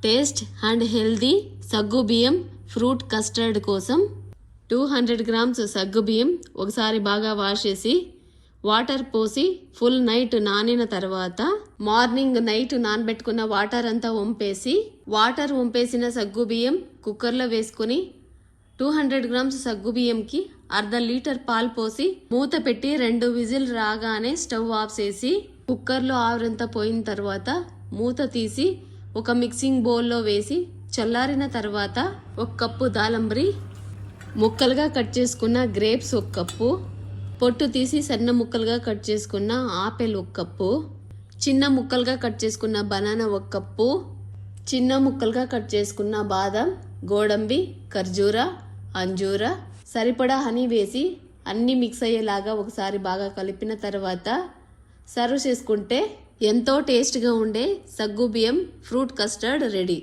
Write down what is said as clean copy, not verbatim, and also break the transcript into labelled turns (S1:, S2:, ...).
S1: Taste and healthy సగ్గుబియ్యం fruit custard కోసం 200 grams సగ్గుబియ్యం ఒకసారి బాగా వాష్ చేసి వాటర్ పోసి ఫుల్ నైట్ నానిన తర్వాత మార్నింగ్ నైట్ నానబెట్టుకున్న వాటర్ అంతా వంపేసి వాటర్ వంపేసిన సగ్గుబియ్యం కుక్కర్లో వేసుకుని 200 గ్రామ్స్ సగ్గుబియ్యంకి 1/2 లీటర్ పాలు పోసి మూత పెట్టి 2 విజిల్ రాగానే స్టవ్ ఆఫ్ చేసి కుక్కర్లో ఆవిరంతా పోయిన తర్వాత మూత తీసి ఒక మిక్సింగ్ బౌల్లో వేసి చల్లారిన తర్వాత 1 కప్పు దాలంబరి, ముక్కలుగా కట్ చేసుకున్న గ్రేప్స్ 1 కప్పు, పొట్టు తీసి సన్న ముక్కలుగా కట్ చేసుకున్న ఆపిల్ 1 కప్పు, చిన్న ముక్కలుగా కట్ చేసుకున్న బనానా 1 కప్పు, చిన్న ముక్కలుగా కట్ చేసుకున్న బాదం, గోడంబి, ఖర్జూర, అంజూర, సరిపడా హనీ వేసి అన్నీ మిక్స్ అయ్యేలాగా ఒకసారి బాగా కలిపిన తర్వాత సర్వ్ చేసుకుంటే ఎంతో టేస్ట్గా ఉండే సగ్గుబియ్యం ఫ్రూట్ కస్టర్డ్ రెడీ.